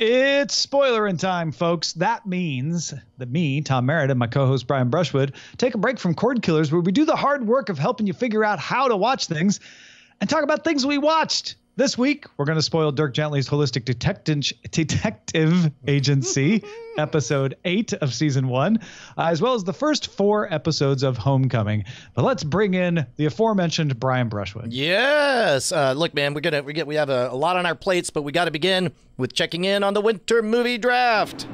It's Spoilerin time, folks. That means that me, Tom Merritt, and my co-host Brian Brushwood take a break from Cordkillers, where we do the hard work of helping you figure out how to watch things and talk about things we watched. This week, we're going to spoil Dirk Gently's Holistic Detective Agency, episode 8 of season 1, as well as the first 4 episodes of Homecoming. But let's bring in the aforementioned Brian Brushwood. Yes. Look, man, we have a lot on our plates, but we got to begin with checking in on the winter movie draft.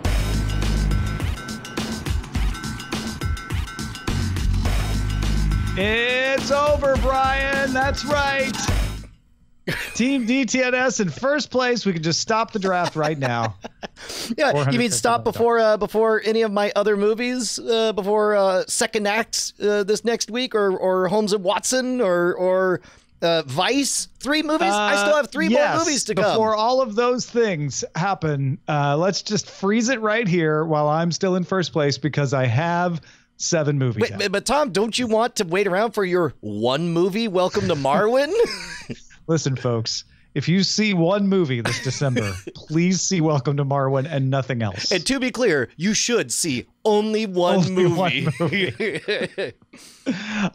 It's over, Brian. That's right. Team DTNS in first place. We can just stop the draft right now. Yeah, you mean stop before any of my other movies, before second acts this next week, or Holmes and Watson, or Vice? 3 movies? I still have 3 more movies to come. Before all of those things happen, let's just freeze it right here while I'm still in first place, because I have 7 movies. Wait, but Tom, don't you want to wait around for your 1 movie, Welcome to Marwin? Listen, folks, if you see 1 movie this December, please see Welcome to Marwin and nothing else. And to be clear, you should see only one movie.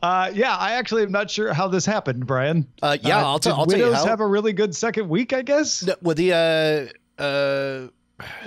I actually am not sure how this happened, Brian. I'll tell you how. Widows have a really good second week, I guess? Well,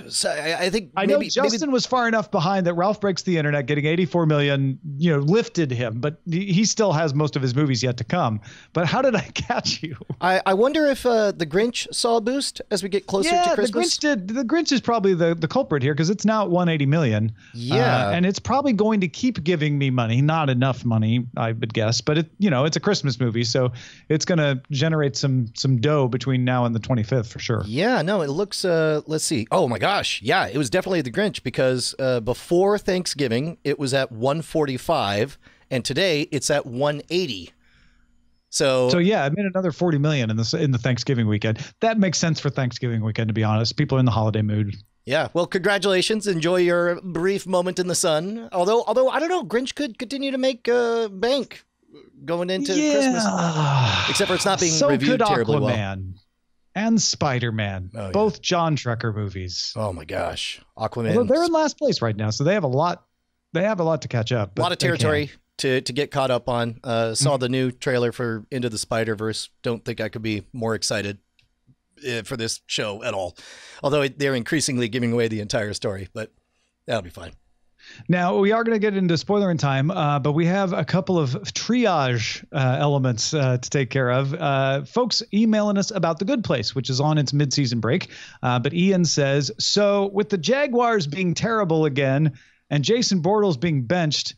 so I think know Justin was far enough behind that Ralph Breaks the Internet, getting 84 million, lifted him, but he still has most of his movies yet to come. But how did I catch you? I wonder if the Grinch saw a boost as we get closer to Christmas. The Grinch is probably the culprit here, because it's now at 180 million. Yeah. And it's probably going to keep giving me money, not enough money, I would guess, but it's a Christmas movie, so it's going to generate some dough between now and the 25th for sure. Yeah, no, it looks, let's see. Oh my gosh. Yeah, it was definitely the Grinch, because before Thanksgiving, it was at 145, and today it's at 180. So yeah, it made another 40 million in the Thanksgiving weekend. That makes sense for Thanksgiving weekend, to be honest. People are in the holiday mood. Yeah, well, congratulations. Enjoy your brief moment in the sun. Although I don't know, Grinch could continue to make bank going into Christmas. Except for it's not being reviewed terribly well. Aquaman and Spider-Man, both John Trekker movies. Oh my gosh, Aquaman! Although they're in last place right now, so they have a lot. They have a lot to catch up. A lot of territory to get caught up on. Saw the new trailer for Into the Spider-Verse. Don't think I could be more excited for this show at all. Although they're increasingly giving away the entire story, but that'll be fine. Now, we are going to get into spoiler in time, but we have a couple of triage elements to take care of. Folks emailing us about The Good Place, which is on its mid-season break. But Ian says, so with the Jaguars being terrible again and Jason Bortles being benched,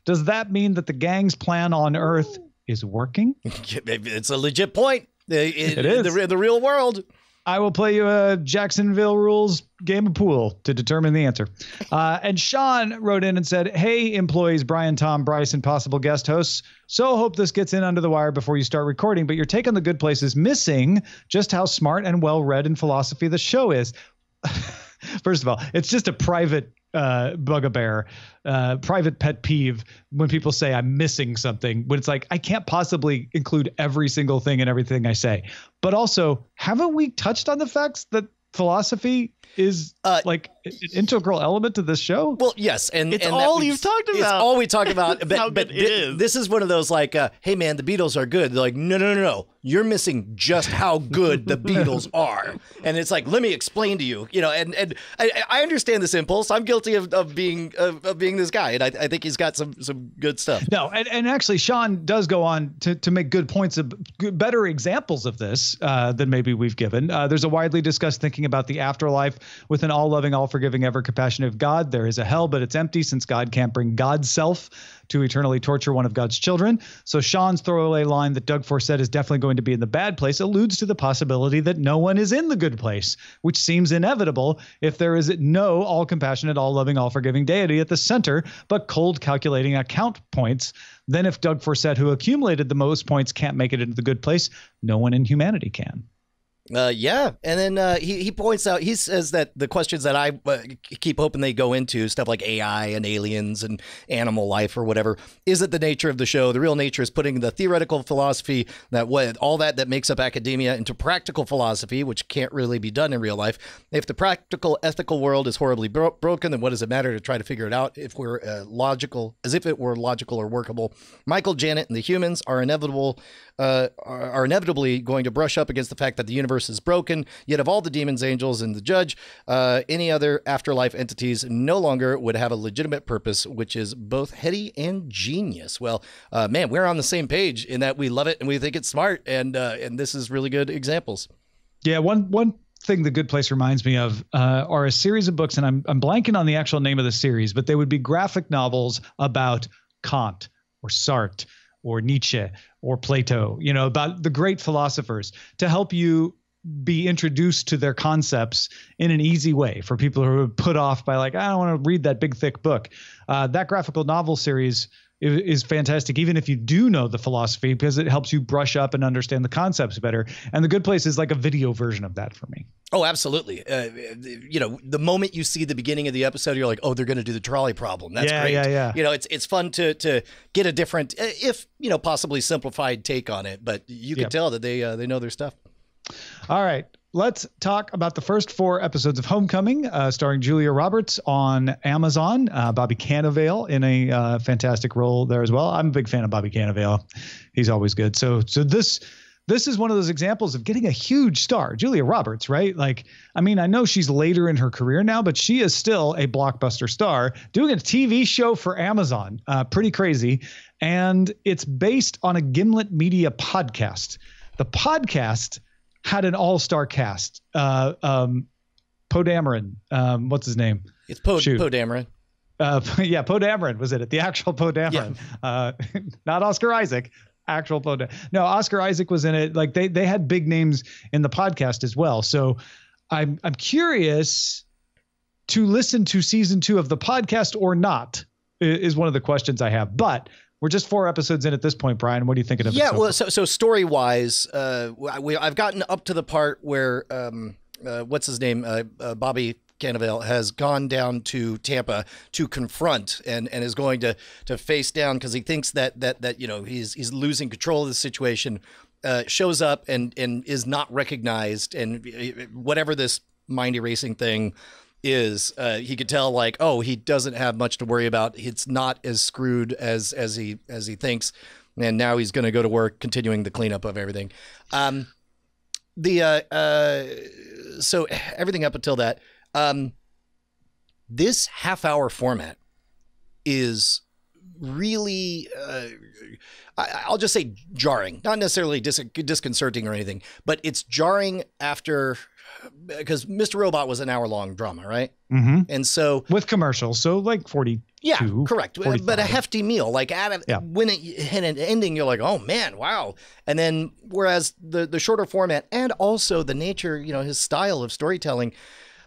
does that mean that the gang's plan on Earth is working? It's a legit point. It is. In the real world. I will play you a Jacksonville rules game of pool to determine the answer. And Sean wrote in and said, hey, employees, Brian, Tom, Bryce, and possible guest hosts. So hope this gets in under the wire before you start recording, but your take on The Good Place is missing just how smart and well-read in philosophy the show is. First of all, it's just a private bugaboo, private pet peeve when people say I'm missing something, when it's like, I can't possibly include every single thing in everything I say. But also, haven't we touched on the facts that philosophy is like an integral element to this show? Well, yes. And it's all you've talked about. It's all we talk about. But is. This is one of those like, hey, man, the Beatles are good. They're like, no. You're missing just how good the Beatles are. And it's like, let me explain to you, and I understand this impulse. I'm guilty of being this guy. And I think he's got some good stuff. No. And actually, Sean does go on to make good points of better examples of this than maybe we've given. There's a widely discussed thinking about the afterlife with an all-loving, all-forgiving, ever-compassionate God. There is a hell, but it's empty since God can't bring God's self to eternally torture one of God's children. So Sean's throwaway line that Doug Forsett is definitely going to be in the bad place alludes to the possibility that no one is in the good place, which seems inevitable if there is no all-compassionate, all-loving, all-forgiving deity at the center, but cold calculating account points. Then if Doug Forsett, who accumulated the most points, can't make it into the good place, no one in humanity can. Yeah, and then he points out, he says that the questions that I keep hoping they go into, stuff like AI and aliens and animal life or whatever, isn't the nature of the show. The real nature is putting the theoretical philosophy, all that makes up academia, into practical philosophy, which can't really be done in real life. If the practical ethical world is horribly broken, then what does it matter to try to figure it out if we're logical, as if it were logical or workable? Michael, Janet, and the humans are inevitably going to brush up against the fact that the universe is broken, yet of all the demons, angels, and the judge, any other afterlife entities no longer would have a legitimate purpose, which is both heady and genius. Well, man, we're on the same page in that we love it and we think it's smart, and this is really good examples. Yeah, one thing The Good Place reminds me of are a series of books, and I'm blanking on the actual name of the series, but they would be graphic novels about Kant or Sartre or Nietzsche or Plato, about the great philosophers, to help you be introduced to their concepts in an easy way for people who are put off by, like, I don't want to read that big, thick book. That graphical novel series is fantastic, even if you do know the philosophy, because it helps you brush up and understand the concepts better. And The Good Place is like a video version of that for me. Oh, absolutely. The moment you see the beginning of the episode, you're like, oh, they're going to do the trolley problem. That's great. Yeah. It's fun to get a different, if, possibly simplified take on it, but you can tell that they know their stuff. All right, let's talk about the first 4 episodes of Homecoming, starring Julia Roberts on Amazon. Bobby Cannavale in a fantastic role there as well. I'm a big fan of Bobby Cannavale. He's always good. So this is one of those examples of getting a huge star, Julia Roberts, right? Like, I mean, I know she's later in her career now, but she is still a blockbuster star doing a TV show for Amazon. Pretty crazy. And it's based on a Gimlet Media podcast. The podcast had an all-star cast. Poe Dameron. What's his name? It's Poe Dameron. Yeah, Poe Dameron was in it. The actual Poe Dameron. Yeah. Not Oscar Isaac. Actual Poe Dameron. No, Oscar Isaac was in it. Like they had big names in the podcast as well. So I'm curious to listen to season 2 of the podcast or not is one of the questions I have. But we're just 4 episodes in at this point, Brian. What are you thinking of? Yeah, so story-wise, I've gotten up to the part where what's his name, Bobby Cannavale, has gone down to Tampa to confront and is going to face down because he thinks that he's losing control of the situation. Shows up and is not recognized, and whatever this mind erasing thing is, he could tell, like, oh, he doesn't have much to worry about. It's not as screwed as he thinks, and now he's going to go to work continuing the cleanup of everything. So everything up until that, this half-hour format is really, I'll just say jarring, not necessarily disconcerting or anything, but it's jarring after, because Mr. Robot was an hour-long drama, right? Mm-hmm. And so with commercials, so like 42. Yeah, correct. 45. But a hefty meal, like when it hit an ending, you're like, oh man, wow. And then whereas the shorter format and also the nature, his style of storytelling,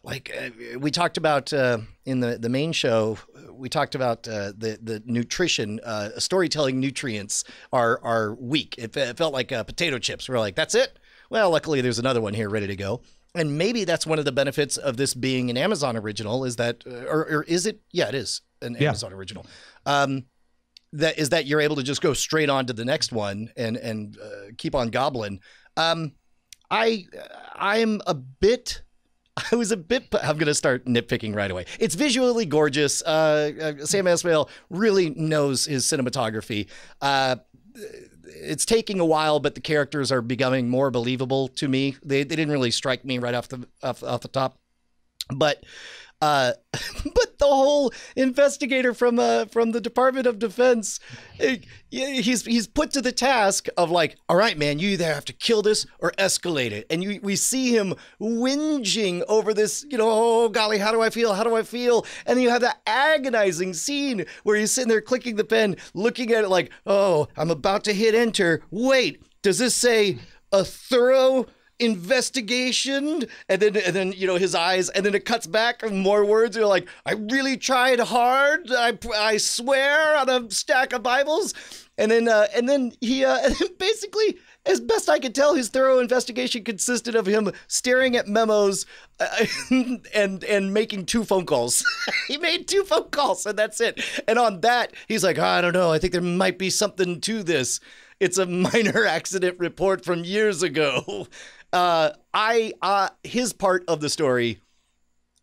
like we talked about in the main show, we talked about the nutrition, storytelling nutrients are weak. It felt like potato chips. We're like, that's it? Well, luckily there's another one here ready to go. And maybe that's one of the benefits of this being an Amazon original is that, or is it? Yeah, it is an Amazon original. That you're able to just go straight on to the next one and keep on gobbling. I'm going to start nitpicking right away. It's visually gorgeous. Sam Esmail really knows his cinematography. It's taking a while, but the characters are becoming more believable to me. They didn't really strike me right off the top, but the whole investigator from the Department of Defense, he's put to the task of like, all right, man, you either have to kill this or escalate it. And we see him whinging over this, oh golly, how do I feel? And then you have that agonizing scene where he's sitting there clicking the pen, looking at it like, oh, I'm about to hit enter. Wait, does this say a thorough investigation? And then his eyes, and then it cuts back and more words. You're like, I really tried hard. I swear on a stack of Bibles. And then he basically as best I could tell, his thorough investigation consisted of him staring at memos and making 2 phone calls. He made 2 phone calls and that's it. And on that, he's like, I don't know. I think there might be something to this. It's a minor accident report from years ago. His part of the story,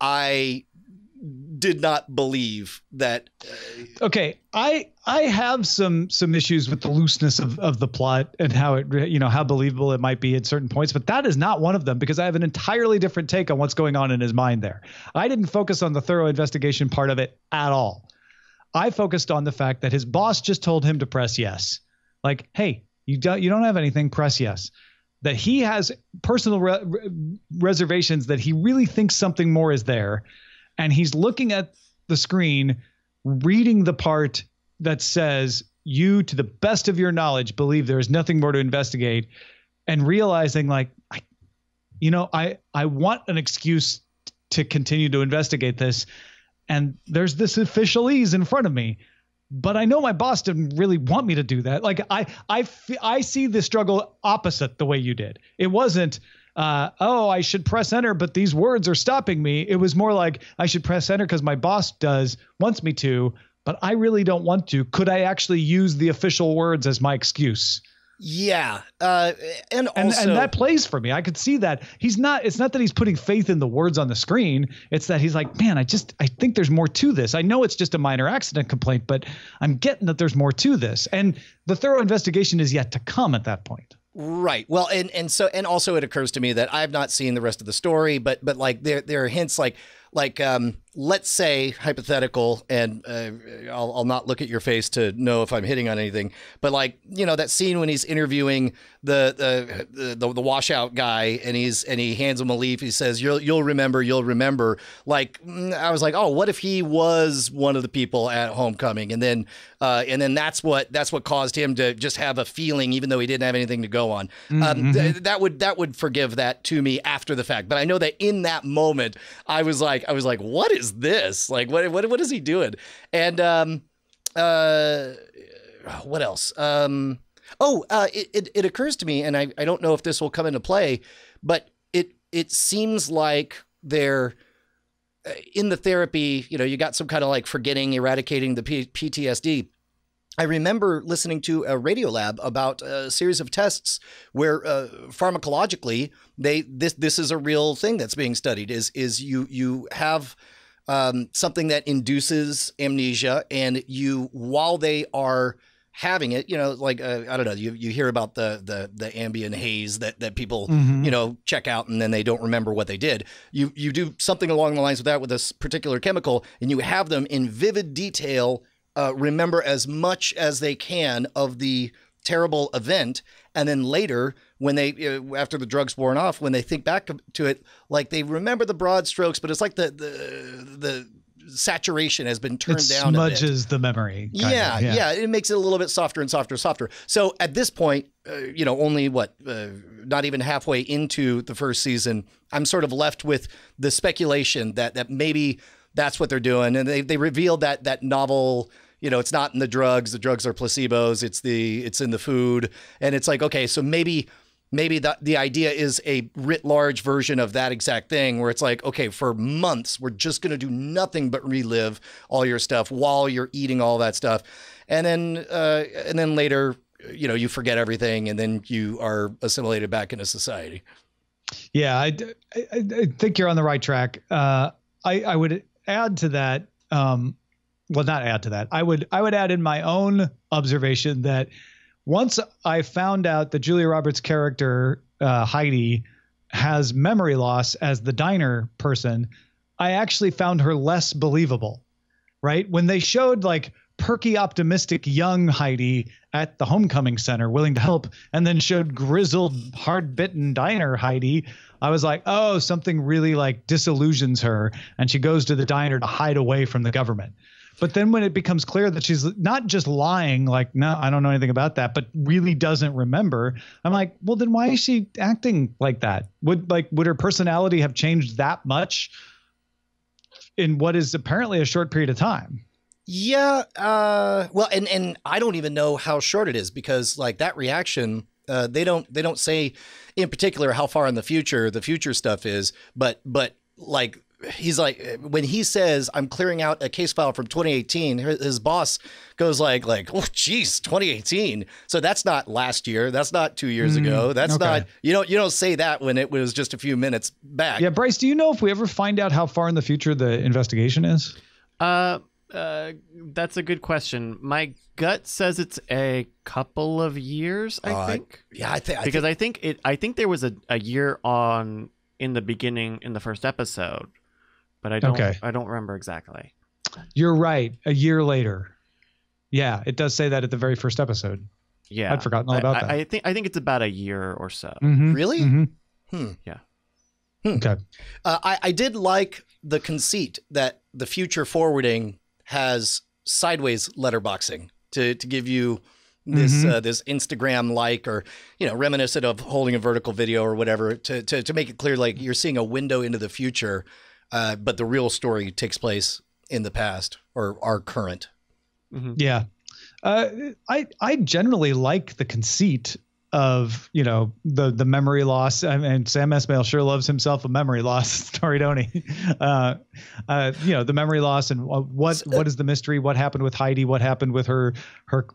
I did not believe that. Okay, I have some issues with the looseness of the plot and how it, how believable it might be at certain points, but that is not one of them because I have an entirely different take on what's going on in his mind there. I didn't focus on the thorough investigation part of it at all. I focused on the fact that his boss just told him to press yes. Like, hey, you don't have anything, press yes. That he has personal reservations that he really thinks something more is there. And he's looking at the screen, reading the part that says, you, to the best of your knowledge, believe there is nothing more to investigate, and realizing like, I want an excuse to continue to investigate this. And there's this officialese in front of me. But I know my boss didn't really want me to do that. Like I see the struggle opposite the way you did. It wasn't, I should press enter, but these words are stopping me. It was more like I should press enter because my boss wants me to, but I really don't want to. Could I actually use the official words as my excuse? Yeah. And that plays for me. I could see that it's not that he's putting faith in the words on the screen. It's that he's like, man, I think there's more to this. I know it's just a minor accident complaint, but I'm getting that there's more to this. And the thorough investigation is yet to come at that point. Right. Well, and also it occurs to me that I've not seen the rest of the story, but like there are hints like let's say hypothetical, and I'll not look at your face to know if I'm hitting on anything, but like, that scene when he's interviewing the washout guy and he hands him a leaf. He says, you'll remember. Like, I was like, oh, what if he was one of the people at homecoming? And then that's what caused him to just have a feeling, even though he didn't have anything to go on. That would forgive that to me after the fact. But I know that in that moment, I was like, what is this? Like, what is he doing? And what else? It occurs to me, and I don't know if this will come into play, but it seems like they're in the therapy, you got some kind of like forgetting, eradicating the PTSD. I remember listening to a Radio Lab about a series of tests where pharmacologically this is a real thing that's being studied is you have something that induces amnesia, and while they are having it, like I don't know, you hear about the Ambien haze that people check out and then they don't remember what they did. You do something along the lines of that with this particular chemical, and you have them in vivid detail remember as much as they can of the terrible event, and then later when they after the drug's worn off, when they think back to it, like they remember the broad strokes, but it's like the saturation has been turned down a bit. Smudges the memory. Yeah, it makes it a little bit softer and softer. So at this point, only not even halfway into the first season, I'm sort of left with the speculation that maybe that's what they're doing. And they revealed that novel, it's not in the drugs are placebos. It's in the food. And it's like, okay, so maybe the idea is a writ large version of that exact thing where it's like, okay, for months, we're just going to do nothing but relive all your stuff while you're eating all that stuff. And then later, you forget everything and then you are assimilated back into society. Yeah, I think you're on the right track. I would add to that. Well, not add to that. I would add in my own observation that once I found out that Julia Roberts' character, Heidi, has memory loss as the diner person, I actually found her less believable, right? When they showed like perky, optimistic young Heidi at the homecoming center willing to help, and then showed grizzled, hard-bitten diner Heidi, I was like, oh, something really like disillusions her, and she goes to the diner to hide away from the government. But then when it becomes clear that she's not just lying, like, no, I don't know anything about that, but really doesn't remember, I'm like, well, then why is she acting like that? Would her personality have changed that much in what is apparently a short period of time? Yeah. Well, and I don't even know how short it is, because like that reaction They don't say in particular how far in the future stuff is, but like he's like, when he says I'm clearing out a case file from 2018, his boss goes like, oh geez, 2018. So that's not last year. That's not 2 years ago. That's not, you don't say that when it was just a few minutes back. Yeah. Bryce, do you know if we ever find out how far in the future the investigation is? That's a good question. My gut says it's a couple of years, I think. Yeah, I think there was a year on in the beginning in the first episode, but I don't remember exactly. You're right. A year later. Yeah, it does say that at the very first episode. Yeah, I'd forgotten all about that. I think it's about a year or so. Mm-hmm. Really? Mm-hmm. Yeah. Okay. I did like the conceit that the future forwarding has sideways letterboxing to give you this this Instagram like, or reminiscent of holding a vertical video or whatever, to make it clear like you're seeing a window into the future, but the real story takes place in the past or our current. Mm-hmm. Yeah. I generally like the conceit of, the memory loss. And Sam Esmail sure loves himself a memory loss story, don't he? The memory loss and what is the mystery? What happened with Heidi? What happened with her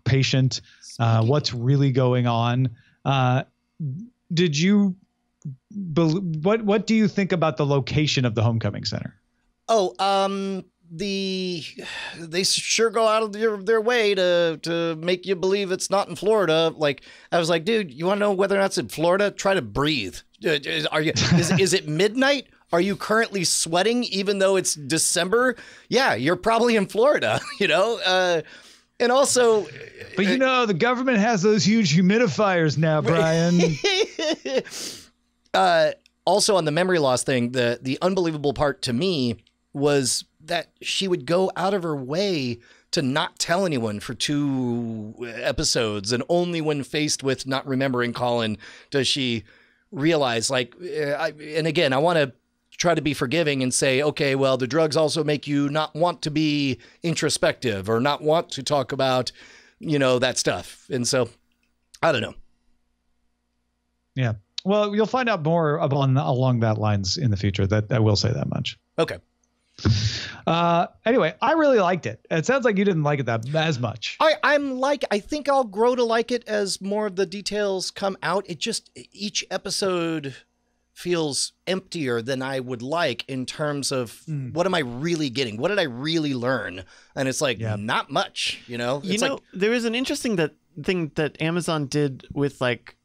patient? What's really going on? What do you think about the location of the Homecoming Center? They sure go out of their way to make you believe it's not in Florida. Like, I was like, dude, you want to know whether or not it's in Florida? Try to breathe. Is it midnight? Are you currently sweating even though it's December? Yeah, you're probably in Florida, and also, but the government has those huge humidifiers now, Brian. Also on the memory loss thing, the unbelievable part to me was that she would go out of her way to not tell anyone for 2 episodes, and only when faced with not remembering Colin does she realize, like, and again, I want to try to be forgiving and say, okay, well, the drugs also make you not want to be introspective or not want to talk about, that stuff. And so I don't know. Yeah. Well, you'll find out more along that lines in the future. That I will say that much. Okay. Anyway, I really liked it. It sounds like you didn't like it as much. I think I'll grow to like it as more of the details come out. It just, each episode feels emptier than I would like in terms of what am I really getting? What did I really learn? And it's like, not much, there is an interesting thing that Amazon did with like,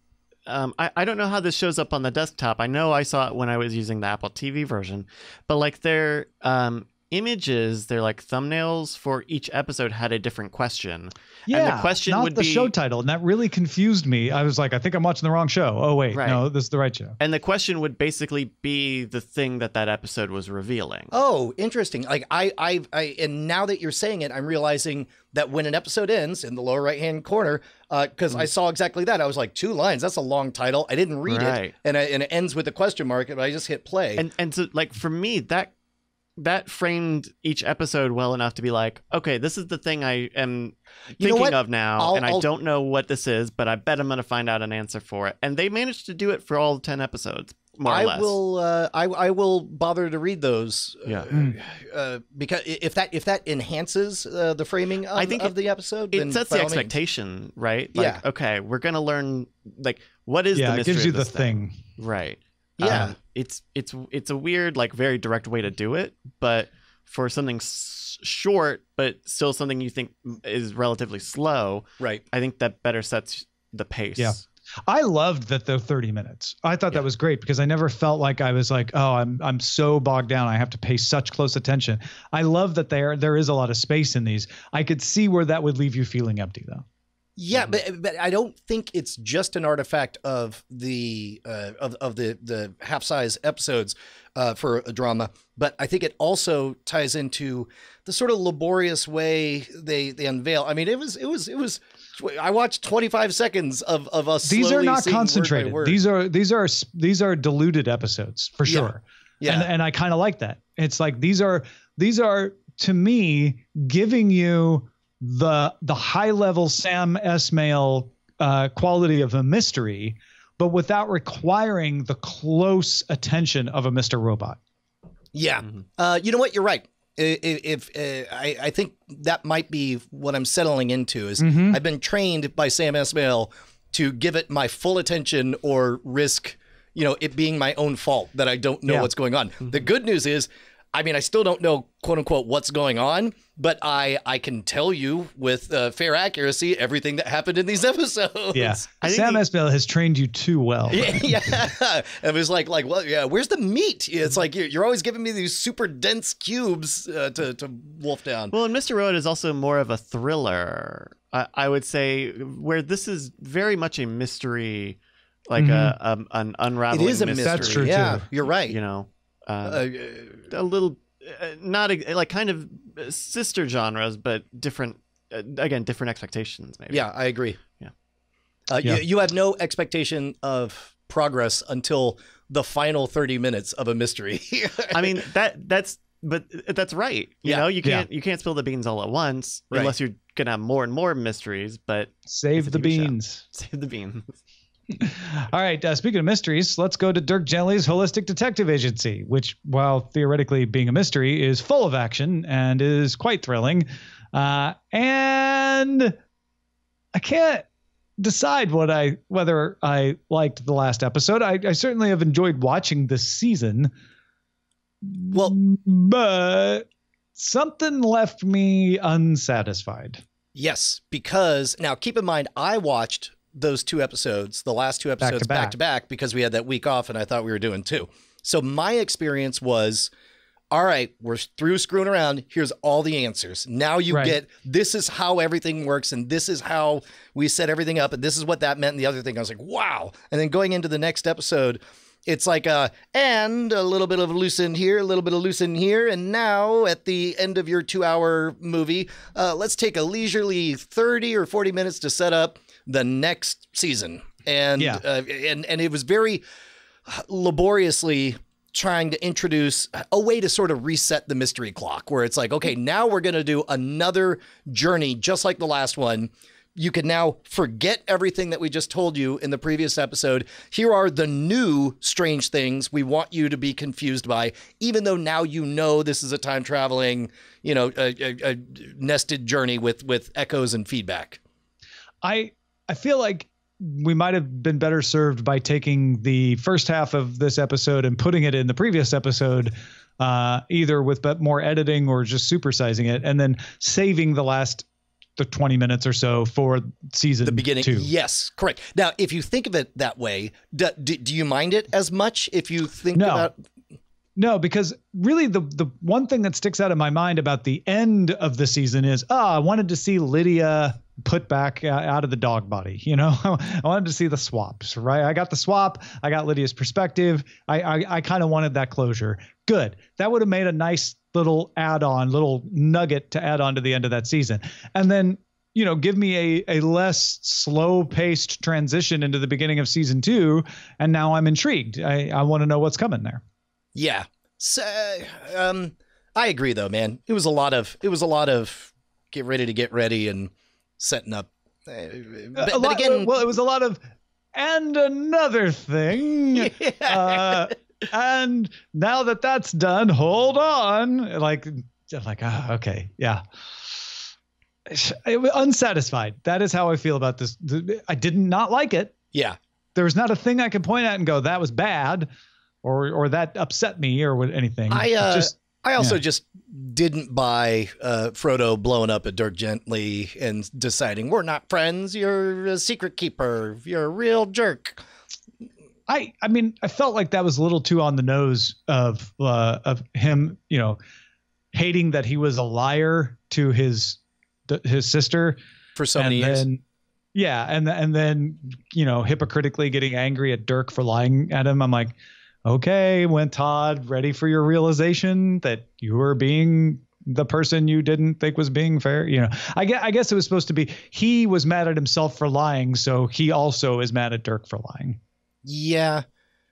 I don't know how this shows up on the desktop. I know I saw it when I was using the Apple TV version, but like their images, their like thumbnails for each episode had a different question. Yeah, and the question not would the be show title, and that really confused me. I was like, I think I'm watching the wrong show. Oh wait, no, this is the right show. And the question would basically be the thing that episode was revealing. Oh, interesting. Like I and now that you're saying it, I'm realizing that when an episode ends in the lower right-hand corner, because I saw exactly that. I was like, 2 lines. That's a long title. I didn't read it, and it ends with a question mark, and I just hit play. And so, like, for me, that framed each episode well enough to be like, okay, this is the thing I am thinking of now, and I don't know what this is, but I bet I'm going to find out an answer for it. And they managed to do it for all 10 episodes. More or less. I will bother to read those. Because if that enhances the framing of the episode, it sets the expectation, right? Like, okay, we're gonna learn like what is the mystery. It gives you of this the thing, right? Yeah, it's a weird, like, very direct way to do it, but for something short, but still something you think is relatively slow, right? I think that better sets the pace. Yeah. I loved that they're 30 minutes. I thought that was great because I never felt like I was like, oh, I'm so bogged down. I have to pay such close attention. I love that there is a lot of space in these. I could see where that would leave you feeling empty though. Yeah, but I don't think it's just an artifact of the half-size episodes for a drama, but I think it also ties into the sort of laborious way they unveil. I mean, it was. I watched 25 seconds of us. These are not concentrated. Word by word. These are diluted episodes for sure. Yeah. And I kind of like that. It's like these are to me giving you the high level Sam Esmail quality of a mystery, but without requiring the close attention of a Mr. Robot. Yeah. You know what? You're right. I think that might be what I'm settling into is I've been trained by Sam Esmail to give it my full attention or risk, it being my own fault that I don't know what's going on. The good news is, I still don't know, quote unquote, what's going on, but I can tell you with fair accuracy everything that happened in these episodes. Yeah. Sam Esmail has trained you too well. Yeah. It was like, well, yeah, where's the meat? It's like you're always giving me these super dense cubes to wolf down. Well, and Mr. Road is also more of a thriller, I would say, where this is very much a mystery, like an unraveling mystery. It is a mystery. That's true, too. You're right. A little not like kind of sister genres, but different expectations, maybe. Yeah, I agree. Yeah. You have no expectation of progress until the final 30 minutes of a mystery. that's right. You can't spill the beans all at once unless you're gonna have more and more mysteries, but save the beans. Save the beans. All right. Speaking of mysteries, let's go to Dirk Gently's Holistic Detective Agency, which, while theoretically being a mystery, is full of action and is quite thrilling. And I can't decide whether I liked the last episode. I certainly have enjoyed watching this season. Well, but something left me unsatisfied. Yes, because now keep in mind, I watched those two episodes, the last two episodes back to back, because we had that week off and I thought we were doing two. So my experience was, all right, we're through screwing around. Here's all the answers. Now you get, this is how everything works. And this is how we set everything up. And this is what that meant. And the other thing, I was like, wow. And then going into the next episode, it's like, and a little bit of loose end here, a little bit of loose end here. And now at the end of your 2-hour movie, let's take a leisurely 30 or 40 minutes to set up the next season. And and it was very laboriously trying to introduce a way to sort of reset the mystery clock, where it's like, okay, now we're going to do another journey just like the last one. You can now forget everything that we just told you in the previous episode. Here are the new strange things we want you to be confused by, even though now this is a time traveling, a nested journey with echoes and feedback. I feel like we might have been better served by taking the first half of this episode and putting it in the previous episode, either with more editing or just supersizing it, and then saving the 20 minutes or so for season 2. The beginning. Yes, correct. Now, if you think of it that way, do you mind it as much if you think about... No, because really the one thing that sticks out in my mind about the end of the season is, I wanted to see Lydia put back out of the dog body. I wanted to see the swaps, right? I got the swap. I got Lydia's perspective. I kind of wanted that closure. Good. That would have made a nice little add-on, little nugget to add on to the end of that season. And then, give me a less slow-paced transition into the beginning of season 2. And now I'm intrigued. I want to know what's coming there. Yeah. So, I agree though, man. It was a lot of get ready and setting up. But again, it was a lot of, and another thing. Yeah. And now that's done, hold on. Like, okay. Yeah. Unsatisfied. That is how I feel about this. I did not like it. Yeah. There was not a thing I could point at and go, that was bad. Or that upset me or anything. I also just didn't buy Frodo blowing up at Dirk Gently and deciding we're not friends. You're a secret keeper. You're a real jerk. I felt like that was a little too on the nose of him, hating that he was a liar to his sister for so many years. Yeah, and then hypocritically getting angry at Dirk for lying at him. I'm like, okay, when Todd, ready for your realization that you were being the person you didn't think was being fair? I guess it was supposed to be he was mad at himself for lying, so he also is mad at Dirk for lying. Yeah.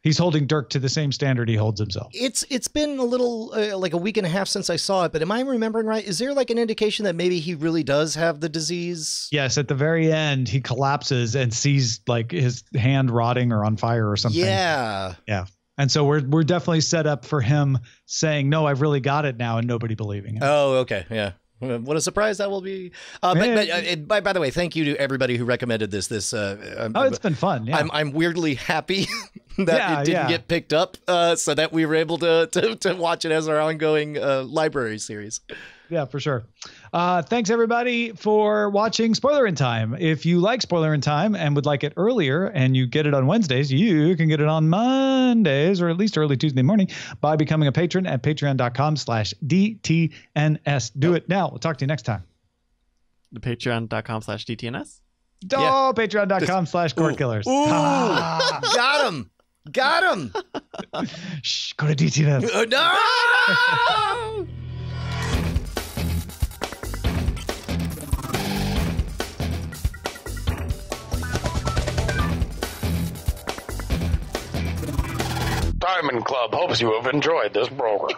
He's holding Dirk to the same standard he holds himself. It's been a little like a week and a half since I saw it, but am I remembering right? Is there like an indication that maybe he really does have the disease? Yes, at the very end, he collapses and sees like his hand rotting or on fire or something. Yeah. Yeah. And so we're definitely set up for him saying, no, I've really got it now, and nobody believing him. Oh, okay. Yeah. What a surprise that will be. But by the way, thank you to everybody who recommended this. It's been fun. Yeah. I'm weirdly happy that it didn't get picked up so that we were able to watch it as our ongoing library series. Yeah, for sure. Thanks, everybody, for watching Spoiler in Time. If you like Spoiler in Time and would like it earlier and you get it on Wednesdays, you can get it on Mondays or at least early Tuesday morning by becoming a patron at patreon.com/DTNS. Do it now. We'll talk to you next time. The patreon.com/DTNS? Oh, patreon.com/Cordkillers. Got him. Shh, go to DTNS. No! Diamond Club hopes you have enjoyed this program.